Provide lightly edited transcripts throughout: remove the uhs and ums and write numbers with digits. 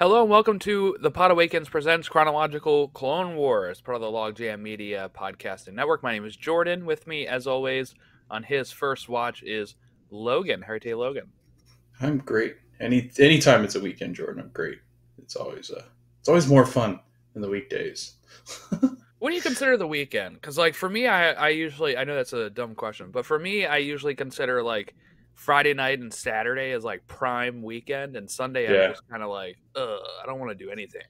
Hello and welcome to the Podawakens presents Chronological Clone Wars, part of the Logjam Media podcasting network. My name is Jordan. With me, as always, on his first watch is Logan. How are you, Logan? I'm great. Anytime it's a weekend, Jordan, I'm great. It's always more fun than the weekdays. What do you consider the weekend? Because, like, for me, I usually, I know that's a dumb question, but for me, I usually consider, like, Friday night and Saturday as, like, prime weekend, and Sunday I'm Yeah, just kind of like, I don't want to do anything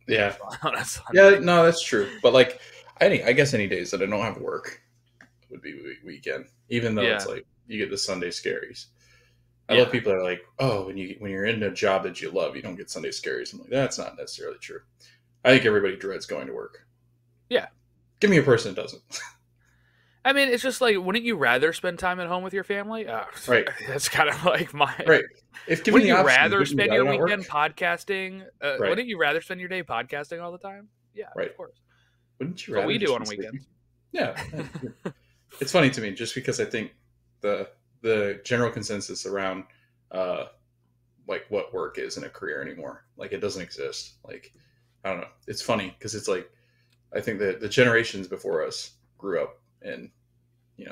yeah, on a yeah. Sunday. No, that's true. But like, I guess any days that I don't have work would be weekend. Even though it's Yeah, like you get the Sunday scaries. I love yeah, people that are like, oh, when you're in a job that you love, you don't get Sunday scaries. I'm like, that's not necessarily true. I think everybody dreads going to work. yeah. Give me a person that doesn't. I mean, it's just like, wouldn't you rather spend time at home with your family? Right, That's kind of like my. right. If given Wouldn't the you option, rather would you spend rather your not work? weekend podcasting? Right, Wouldn't you rather spend your day podcasting all the time? Yeah, right. of course. Wouldn't you That's what rather we do just on be sleeping? weekends. Yeah, it's funny to me just because I think the general consensus around uh, like what work is in a career anymore, like it doesn't exist. Like I don't know. It's funny because it's like I think that the generations before us grew up in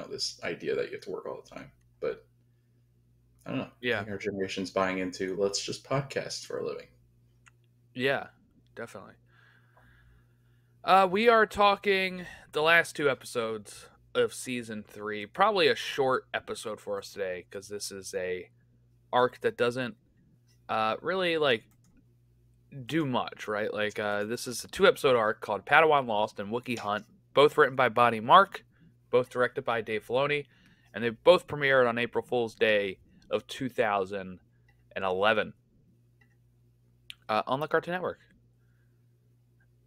this idea that you have to work all the time, but I don't know. I Yeah, think our generation's buying into let's just podcast for a living. yeah, definitely. We are talking the last two episodes of season 3. Probably a short episode for us today because this is a arc that doesn't really like do much, right? Like, this is a 2 episode arc called Padawan Lost and Wookiee Hunt, both written by Bonnie Mark, both directed by Dave Filoni, and they both premiered on April Fool's Day of 2011 on the Cartoon Network.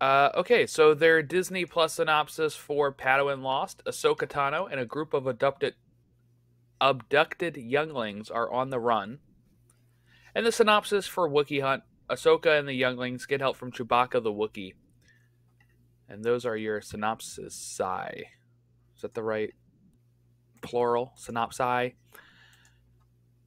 Okay, so their Disney Plus synopsis for Padawan Lost: Ahsoka Tano and a group of abducted younglings are on the run. And the synopsis for Wookiee Hunt: Ahsoka and the younglings get help from Chewbacca the Wookiee. And those are your synopsis. Is that the right plural? Synopsi?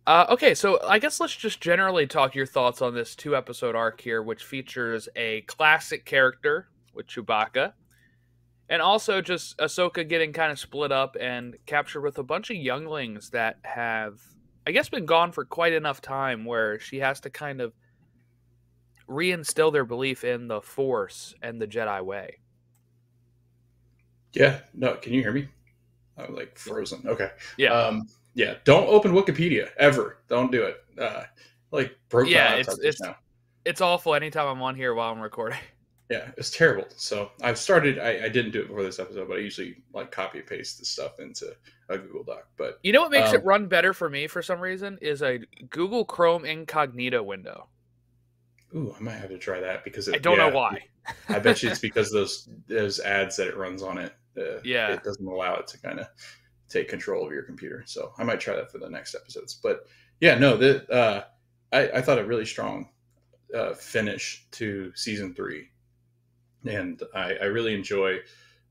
Okay, so I guess let's just generally talk your thoughts on this 2 episode arc here, which features a classic character with Chewbacca, and also just Ahsoka getting kind of split up and captured with a bunch of younglings that have, I guess, been gone for quite enough time where she has to kind of reinstill their belief in the Force and the Jedi way. Yeah. No. Can you hear me? I'm like frozen. Okay. Yeah. Yeah. Don't open Wikipedia ever. Don't do it. Like broke my Yeah, laptop just now. it's awful anytime I'm on here while I'm recording. Yeah, it's terrible. So I've started. I didn't do it before this episode, but I usually like copy and paste this stuff into a Google Doc. But You know what makes it run better for me for some reason is a Google Chrome incognito window. ooh, I might have to try that because I don't know why. I bet you it's because those ads that it runs on it. Yeah. It doesn't allow it to kind of take control of your computer. So I might try that for the next episodes. But yeah, no, I thought a really strong finish to season 3. And I really enjoy.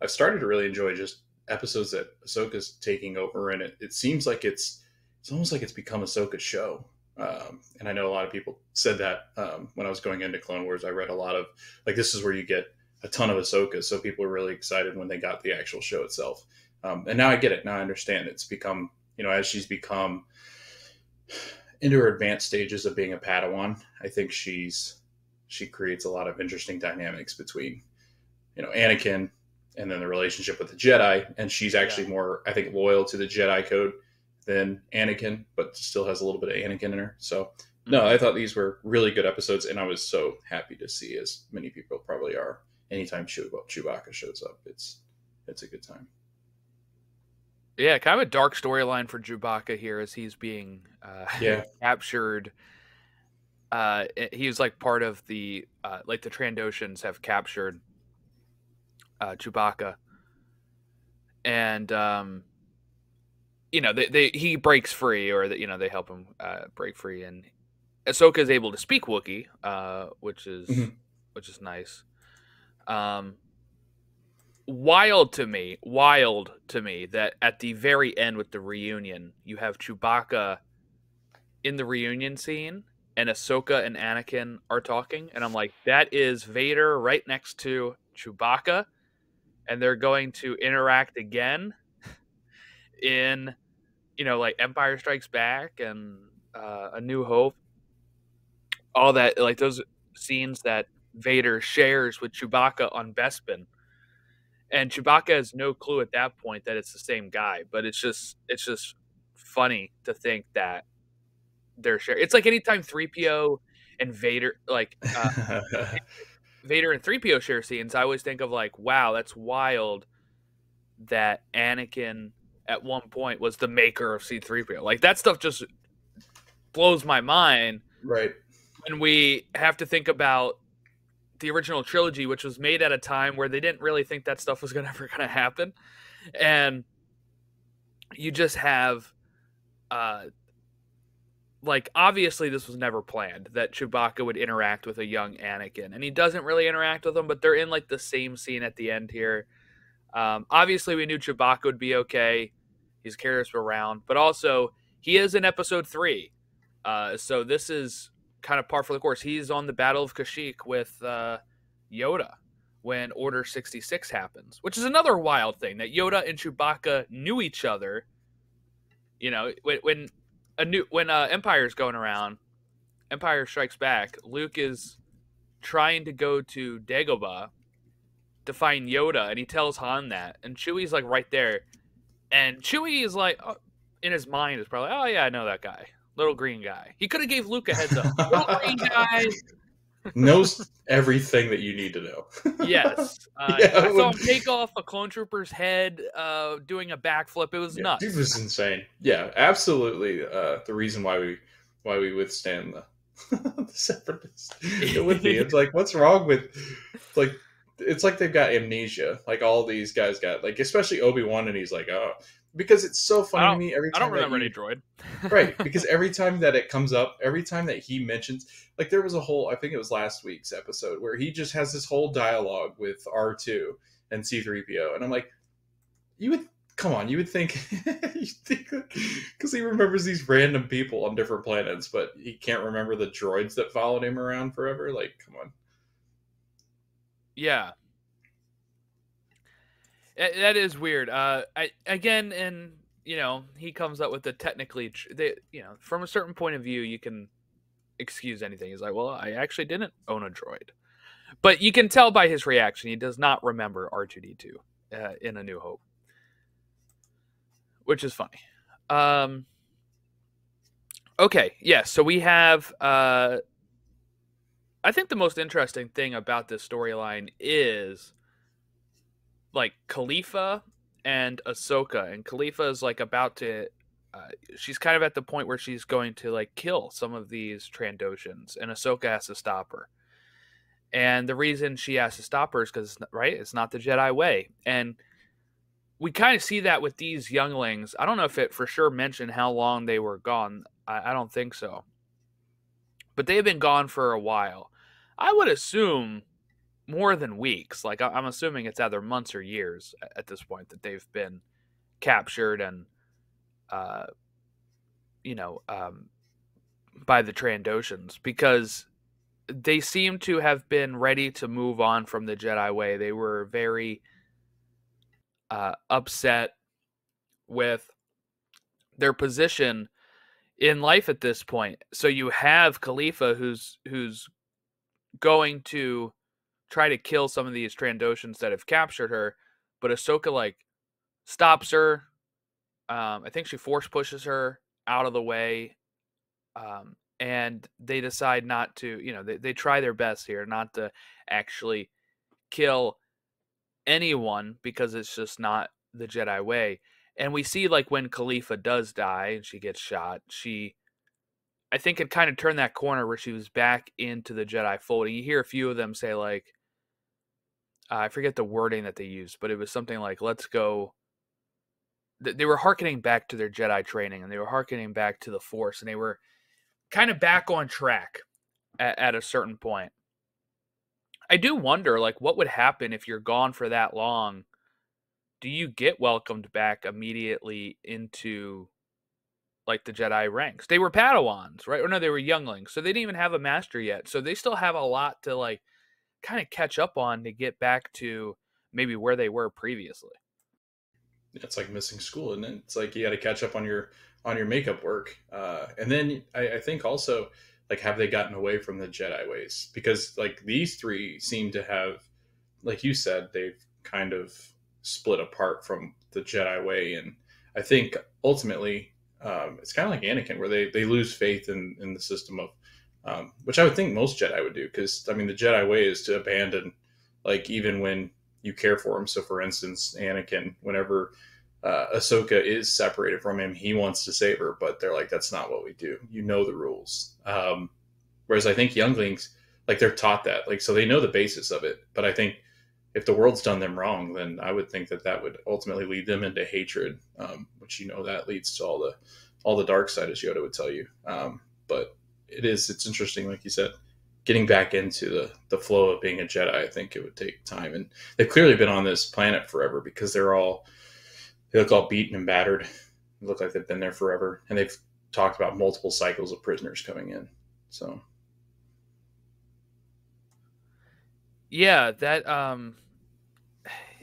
I've started to really enjoy just episodes that Ahsoka's taking over, and it seems like it's almost like it's become Ahsoka's show. And I know a lot of people said that when I was going into Clone Wars. I read a lot of like this is where you get a ton of Ahsoka, so people were really excited when they got the actual show itself. And now I get it. Now I understand. It's become as she's become into her advanced stages of being a Padawan. I think she creates a lot of interesting dynamics between Anakin and then the relationship with the Jedi, and she's actually more, I think, loyal to the Jedi code than Anakin, but still has a little bit of Anakin in her. So no, I thought these were really good episodes, and I was so happy to see, as many people probably are, anytime Chewbacca shows up, it's a good time. Yeah, kind of a dark storyline for Chewbacca here as he's being Yeah. captured. He was like part of the like the Trandoshans have captured Chewbacca, and he breaks free, or they help him break free, and Ahsoka is able to speak Wookiee, which is Mhm. nice. Wild to me that at the very end with the reunion, you have Chewbacca in the reunion scene, and Ahsoka and Anakin are talking, and I'm like, that is Vader right next to Chewbacca, and they're going to interact again in, like Empire Strikes Back and A New Hope. All that, like those scenes that Vader shares with Chewbacca on Bespin, and Chewbacca has no clue at that point that it's the same guy. But it's just funny to think that they're sharing. It's like anytime 3PO and Vader, like Vader and 3PO share scenes, I always think of like, wow, that's wild that Anakin at one point was the maker of C3PO. Like that stuff just blows my mind. Right. When we have to think about the original trilogy, which was made at a time where they didn't really think that stuff was ever going to happen. And you just have, like, obviously this was never planned that Chewbacca would interact with a young Anakin, and he doesn't really interact with him, but they're in like the same scene at the end here. Obviously we knew Chewbacca would be okay. He's carried us around, but also he is in episode 3. So this is kind of par for the course. He's on the Battle of Kashyyyk with Yoda when Order 66 happens, which is another wild thing that Yoda and Chewbacca knew each other. When Empire's going around, Empire Strikes Back, Luke is trying to go to Dagobah to find Yoda, and he tells Han that, and Chewie's like right there, and Chewie is like, in his mind is probably, oh yeah, I know that guy. Little green guy. He could have gave Luke a heads up. Little green guy knows everything that you need to know. Yes. I saw him take off a clone trooper's head doing a backflip. It was nuts. Dude was insane. Yeah, absolutely. The reason why we withstand the separatists. It would be. It's like, what's wrong with, like, it's like they've got amnesia. Like all these guys got, like, especially Obi-Wan, and he's like, oh, because it's so funny to me every time. I don't remember any droid. Right, because every time that it comes up, every time that he mentions, like there was a whole, I think it was last week's episode, where he just has this whole dialogue with R2 and C3PO, and I'm like, you would think, because he remembers these random people on different planets, but he can't remember the droids that followed him around forever. Like, come on. Yeah. That is weird. He comes up with the technically, from a certain point of view, you can excuse anything. He's like, well, I actually didn't own a droid. But you can tell by his reaction, he does not remember R2-D2 in A New Hope. Which is funny. Okay, yeah, so we have... I think the most interesting thing about this storyline is... like Khalifa and Ahsoka, and Khalifa is like about to she's kind of at the point where she's going to like kill some of these Trandoshans, and Ahsoka has to stop her. And the reason she has to stop her is because, right, it's not the Jedi way. And we kind of see that with these younglings. I don't know if it for sure mentioned how long they were gone. I don't think so. But they've been gone for a while. I would assume more than weeks. Like, I'm assuming it's either months or years at this point that they've been captured and, by the Trandoshans, because they seem to have been ready to move on from the Jedi way. They were very upset with their position in life at this point. So you have Khalifa who's going to try to kill some of these Trandoshans that have captured her, but Ahsoka like stops her. I think she force pushes her out of the way, and they decide not to. They try their best here not to actually kill anyone because it's just not the Jedi way. And we see like when Khalifa does die and she gets shot, I think it kind of turned that corner where she was back into the Jedi fold. And you hear a few of them say like, I forget the wording that they used, but it was something like, let's go. They were hearkening back to their Jedi training, and they were hearkening back to the Force, and they were kind of back on track at a certain point. I do wonder, like, what would happen if you're gone for that long? Do you get welcomed back immediately into, like the Jedi ranks. They were Padawans, right? Or no, they were younglings, so they didn't even have a master yet. So they still have a lot to like kind of catch up on to get back to maybe where they were previously. It's like missing school, and then it's like you got to catch up on your makeup work, and then I think also like have they gotten away from the Jedi ways, because like these three seem to have, like you said, they've kind of split apart from the Jedi way, and I think ultimately it's kind of like Anakin, where they lose faith in the system of, which I would think most Jedi would do, because I mean the Jedi way is to abandon, like even when you care for him. So for instance, Anakin, whenever Ahsoka is separated from him, he wants to save her, but they're like, that's not what we do. You know the rules. Whereas I think younglings, like they're taught that, like, so they know the basis of it. But I think if the world's done them wrong, then I would think that that would ultimately lead them into hatred, which, you know, that leads to all the dark side, as Yoda would tell you. But it's interesting, like you said, getting back into the flow of being a Jedi. I think it would take time, and they've clearly been on this planet forever, because they look all beaten and battered. They look like they've been there forever, and they've talked about multiple cycles of prisoners coming in. So yeah, that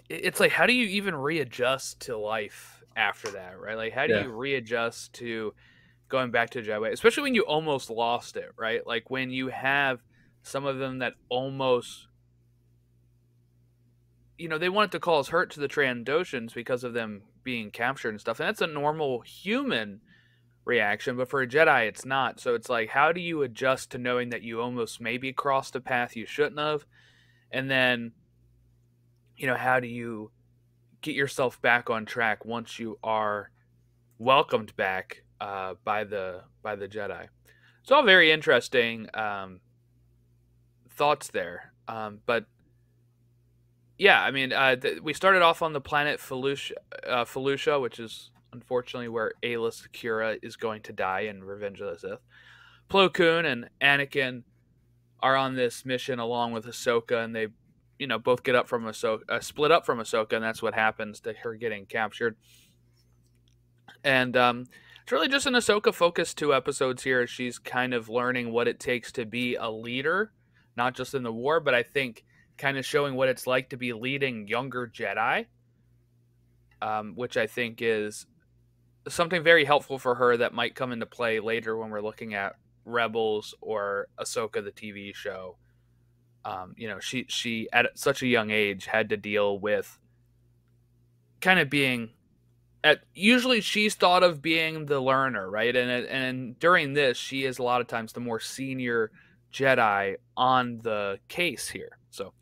it's like, how do you even readjust to life after that, right? Like, how do yeah, you readjust to going back to Jedi way, especially when you almost lost it, right? Like when you have some of them that almost, you know, they wanted to cause hurt to the Trandoshans because of them being captured and stuff, and that's a normal human reaction, but for a Jedi, it's not. So it's like, how do you adjust to knowing that you almost maybe crossed a path you shouldn't have, and then, you know, how do you get yourself back on track once you are welcomed back by the Jedi? It's all very interesting thoughts there. But yeah, I mean, we started off on the planet Felucia, which is unfortunately where Ayla Secura is going to die in Revenge of the Sith. Plo Koon and Anakin are on this mission along with Ahsoka, and they, you know, both get up from Ahsoka, split up from Ahsoka, and that's what happens to her getting captured. And it's really just an Ahsoka focused 2 episodes here. She's kind of learning what it takes to be a leader, not just in the war, but I think kind of showing what it's like to be leading younger Jedi, which I think is something very helpful for her that might come into play later when we're looking at Rebels or Ahsoka the TV show. You know, she at such a young age had to deal with kind of being usually she's thought of being the learner, right? And during this, she is a lot of times the more senior Jedi on the case here. So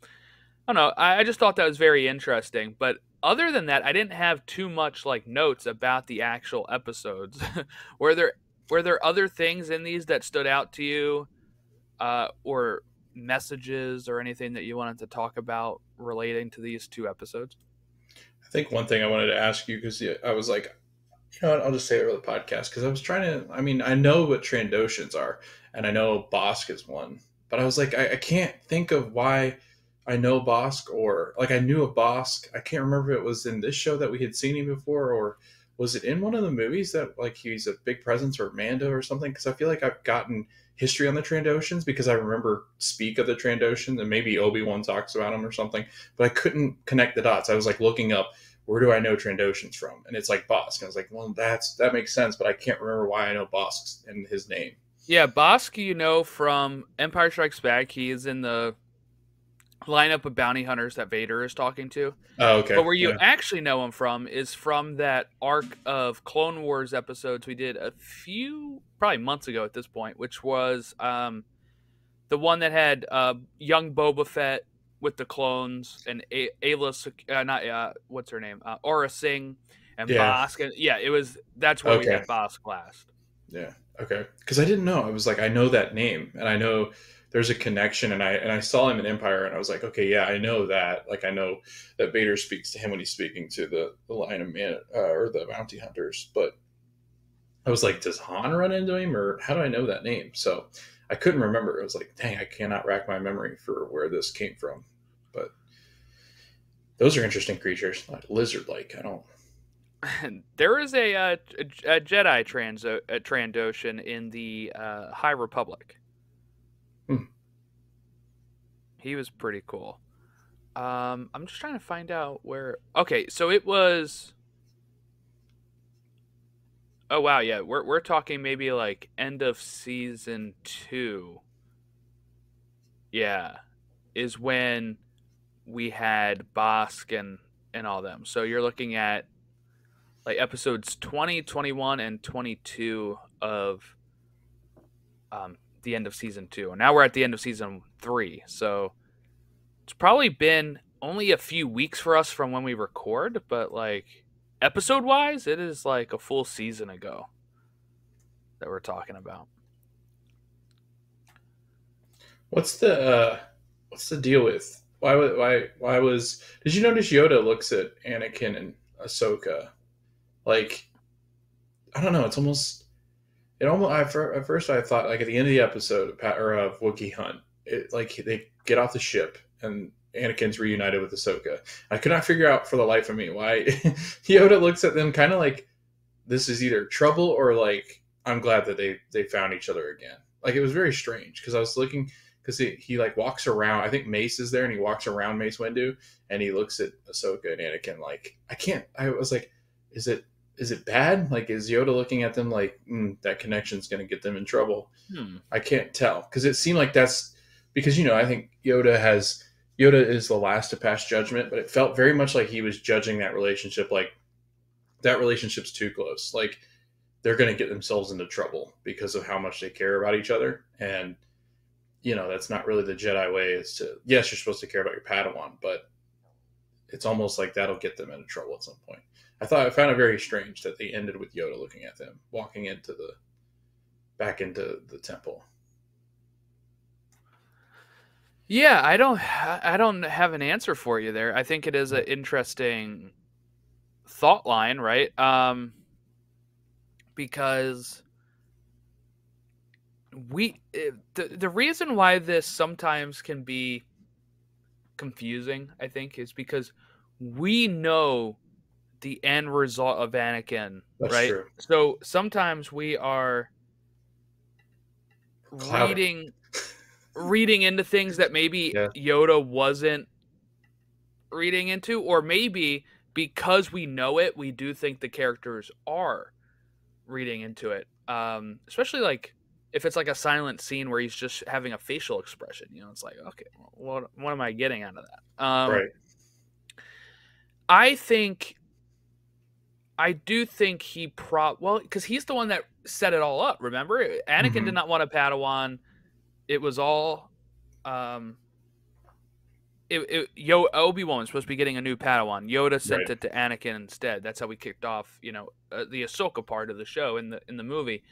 I don't know. I just thought that was very interesting. But other than that, I didn't have too much like notes about the actual episodes. were there other things in these that stood out to you, or messages or anything that you wanted to talk about relating to these 2 episodes? I think one thing I wanted to ask you, because I was like, you know what, I'll just say it over the podcast, because I was trying to. I mean, I know what Trandoshans are, and I know Bosk is one, but I was like, I can't think of why I know Bosk, or like I knew of Bosk. I can't remember if it was in this show that we had seen him before, or was it in one of the movies that like he's a big presence, or Mando or something? Because I feel like I've gotten history on the Trandoshans, because I remember speak of the Trandoshans, and maybe Obi-Wan talks about them or something, but I couldn't connect the dots. I was like looking up, where do I know Trandoshans from? And it's like Bosk. And I was like, well, that makes sense, but I can't remember why I know Bosk and his name. Yeah, Bosk, you know, from Empire Strikes Back. He is in the lineup of bounty hunters that Vader is talking to. Oh, But okay. where you Yeah. actually know him from is from that arc of Clone Wars episodes we did a few, probably months ago at this point, which was the one that had young Boba Fett with the clones, and Ayla, not what's her name, Aura Singh and Yeah. Bosk. And yeah, that's where we Okay. met Bosk last. Yeah. Okay. Because I didn't know. I was like, I know that name, and I know there's a connection, and I saw him in Empire, and I was like, okay, yeah, I know that. Like, I know that Vader speaks to him when he's speaking to the line of man, or the bounty hunters. But I was like, does Han run into him, or how do I know that name? So I couldn't remember. I was like, dang, I cannot rack my memory for where this came from. But those are interesting creatures, like lizard-like. I don't. There is a Jedi Trandoshan in the High Republic. Hmm. He was pretty cool. I'm just trying to find out where. Okay, so it was. Oh wow, yeah, we're talking maybe like end of season 2. Yeah, is when we had Bosk and all them. So you're looking at like episodes 20, 21, and 22 of the end of season 2. And now we're at the end of season 3. So it's probably been only a few weeks for us from when we record, but like episode wise, it is like a full season ago that we're talking about. What's the deal with why was did you notice Yoda looks at Anakin and Ahsoka like I don't know, it's almost it almost at first I thought like at the end of the episode of Wookiee Hunt, it like they get off the ship and Anakin's reunited with Ahsoka. I could not figure out for the life of me why Yoda looks at them kind of like this is either trouble or like I'm glad that they found each other again. Like it was very strange because I was looking because he like walks around. I think Mace is there and he walks around Mace Windu and he looks at Ahsoka and Anakin like I can't. I was like, is it bad? Like is Yoda looking at them like that connection's going to get them in trouble? I can't tell because it seemed like that's because I think Yoda is the last to pass judgment, but it felt very much like he was judging that relationship like that relationship's too close. Like they're going to get themselves into trouble because of how much they care about each other. And, that's not really the Jedi way is to, yes, you're supposed to care about your Padawan, but it's almost like that'll get them into trouble at some point. I found it very strange that they ended with Yoda looking at them, walking back into the temple. Yeah, I don't have an answer for you there. I think it is an interesting thought line, right? Because the reason why this sometimes can be confusing, I think, is because we know the end result of Anakin, That's right? true. So sometimes we are Clouded. reading into things that maybe Yoda wasn't reading into, or maybe because we know it, we do think the characters are reading into it. Especially like if it's like a silent scene where he's just having a facial expression, it's like, okay, what am I getting out of that? Right. I do think he because he's the one that set it all up. Remember, Anakin did not want a Padawan. It was all, Obi-Wan was supposed to be getting a new Padawan. Yoda sent it to Anakin instead. That's how we kicked off, the Ahsoka part of the show in the movie.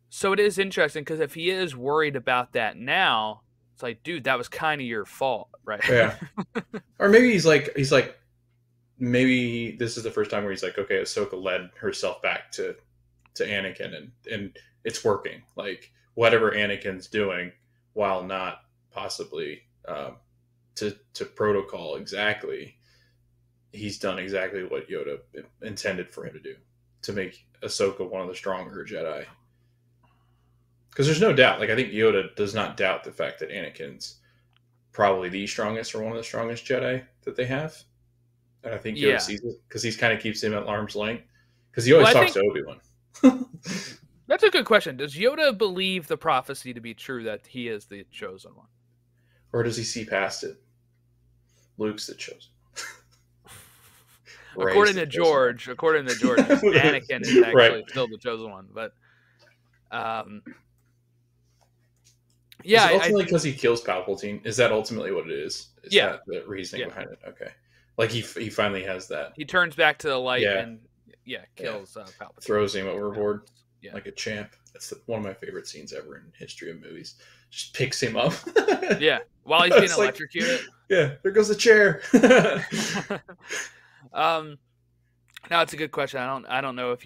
So it is interesting because if he is worried about that now, it's like, dude, that was kind of your fault, right? Yeah. Or maybe he's like, maybe this is the first time where he's like, okay, Ahsoka led herself back to Anakin and it's working. Like whatever Anakin's doing, while not possibly to protocol exactly, he's done exactly what Yoda intended for him to do to make Ahsoka one of the stronger Jedi. Because there's no doubt, like I think Yoda does not doubt the fact that Anakin's probably the strongest or one of the strongest Jedi that they have. And I think Yoda sees it because he kind of keeps him at arm's length. Because he always talks to Obi-Wan. That's a good question. Does Yoda believe the prophecy to be true that he is the chosen one? Or does he see past it? Luke's the chosen. According to George, Anakin is actually still the chosen one. But yeah, ultimately because he kills Palpatine. Is that ultimately what it is? Is that the reasoning behind it? Okay, like he finally has that. He turns back to the light and kills Palpatine. Throws him overboard like a champ. That's one of my favorite scenes ever in history of movies. Just picks him up. While he's being electrocuted. Yeah, there goes the chair. Now it's a good question. I don't know if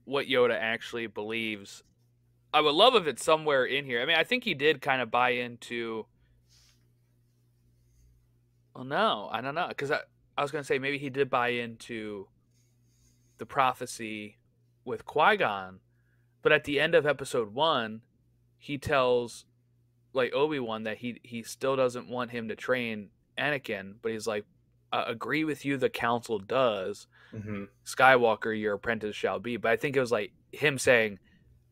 what Yoda actually believes. I would love if it's somewhere in here. I mean, I think he did kind of buy into. Well, no, I don't know, because I was gonna say maybe he did buy into the prophecy with Qui-Gon, but at the end of episode 1, he tells like Obi-Wan that he still doesn't want him to train Anakin, but he's like, agree with you, the council does. Mm-hmm. Skywalker, your apprentice shall be. But I think it was like him saying,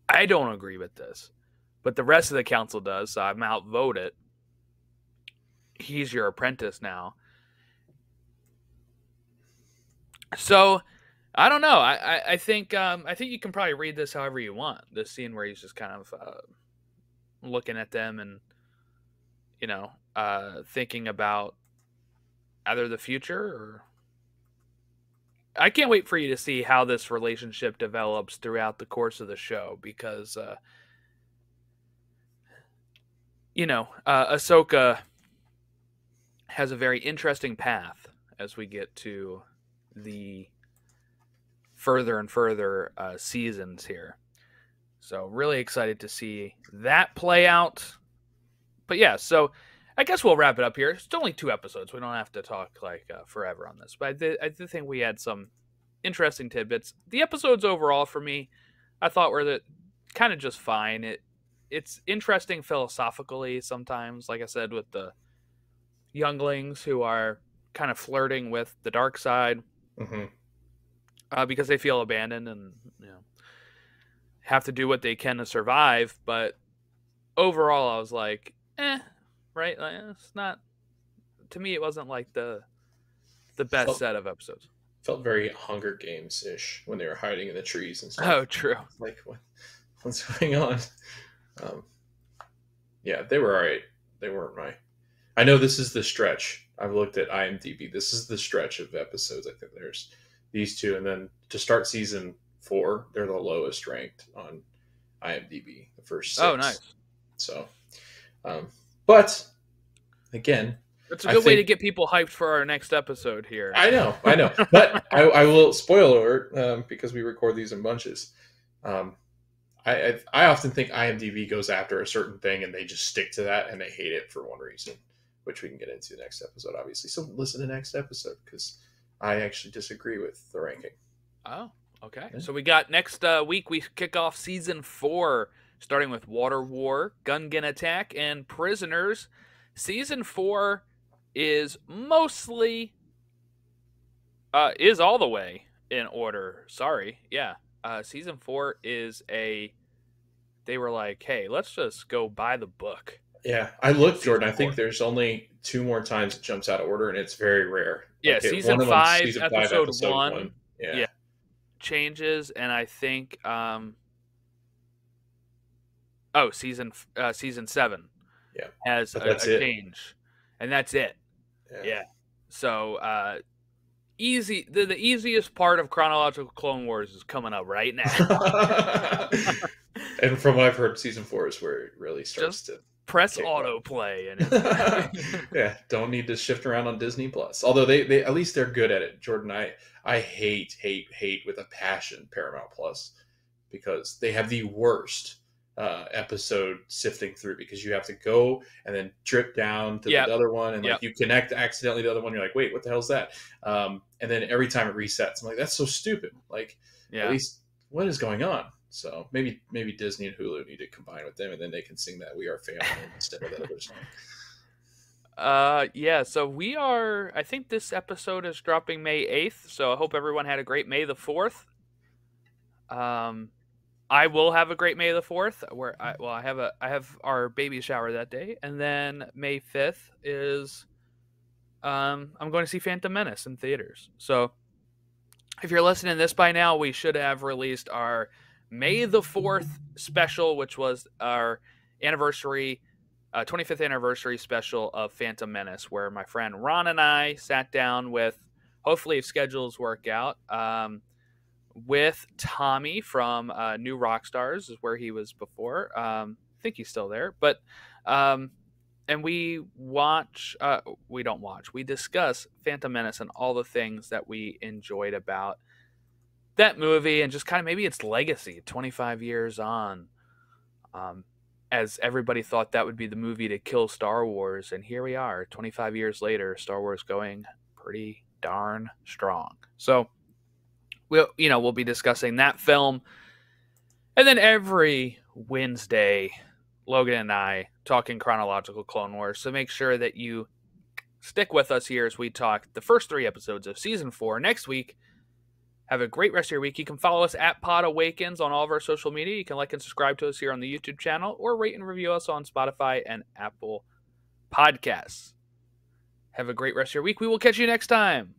I don't agree with this, but the rest of the council does, so I'm outvoted. He's your apprentice now. So I don't know. I think you can probably read this however you want. This scene where he's just kind of looking at them and thinking about either the future or. I can't wait for you to see how this relationship develops throughout the course of the show because, Ahsoka has a very interesting path as we get to the further and further seasons here. So really excited to see that play out. But yeah, so I guess we'll wrap it up here. It's only 2 episodes. We don't have to talk forever on this. But I did think we had some interesting tidbits. The episodes overall for me, I thought were kind of just fine. It's interesting philosophically sometimes, like I said, with the younglings who are kind of flirting with the dark side because they feel abandoned and have to do what they can to survive. But overall, I was like, right? Like, it's not. To me, it wasn't like the best set of episodes. Felt very Hunger Games ish when they were hiding in the trees and stuff. Oh, true. Like what's going on? Yeah, they were all right. They weren't my. I know this is the stretch. I've looked at IMDb. This is the stretch of episodes. I think there's these 2, and then to start season 4, they're the lowest ranked on IMDb. The first 6. Oh, nice. So, but again, it's a good way to get people hyped for our next episode here. I know, but I will spoil alert because we record these in bunches. I often think IMDb goes after a certain thing and they just stick to that and they hate it for one reason, which we can get into next episode, obviously. So listen to next episode because I actually disagree with the ranking. Oh, okay. Yeah. So we got next week, we kick off season 4, starting with Water War, Gungan Attack, and Prisoners. Season 4 is mostly is all the way in order. Sorry. Yeah. Season 4 is they were like, hey, let's just go buy the book. Yeah, I looked, Jordan. I think there's only 2 more times it jumps out of order, and it's very rare. Yeah, season 5, episode 1. Yeah. Changes, and I think season 7 has a change. And that's it. Yeah. So easy. The easiest part of chronological Clone Wars is coming up right now. And from what I've heard, season 4 is where it really starts to press autoplay and yeah, don't need to shift around on Disney Plus. Although they at least they're good at it. Jordan, I hate with a passion Paramount Plus because they have the worst episode sifting through because you have to go and then drip down to the other one and like you connect accidentally to the other one. You're like, wait, what the hell is that? And then every time it resets, I'm like, that's so stupid. Like, at least what is going on? So maybe Disney and Hulu need to combine with them, and then they can sing that "We Are Family" instead of that other song. So we are. I think this episode is dropping May 8th. So I hope everyone had a great May the 4th. I will have a great May the 4th. Where I have our baby shower that day, and then May 5th is I'm going to see Phantom Menace in theaters. So if you're listening to this by now, we should have released our May the 4th special, which was our anniversary, 25th anniversary special of Phantom Menace, where my friend Ron and I sat down with, hopefully if schedules work out, with Tommy from New Rockstars, is where he was before. I think he's still there, but and we discuss Phantom Menace and all the things that we enjoyed about that movie and just kind of maybe its legacy 25 years on, as everybody thought that would be the movie to kill Star Wars, and here we are 25 years later, Star Wars going pretty darn strong. So we'll be discussing that film. And then every Wednesday, Logan and I talking chronological Clone Wars. So make sure that you stick with us here as we talk the first 3 episodes of season 4 next week. Have a great rest of your week. You can follow us at Podawakens on all of our social media. You can like and subscribe to us here on the YouTube channel, or rate and review us on Spotify and Apple Podcasts. Have a great rest of your week. We will catch you next time.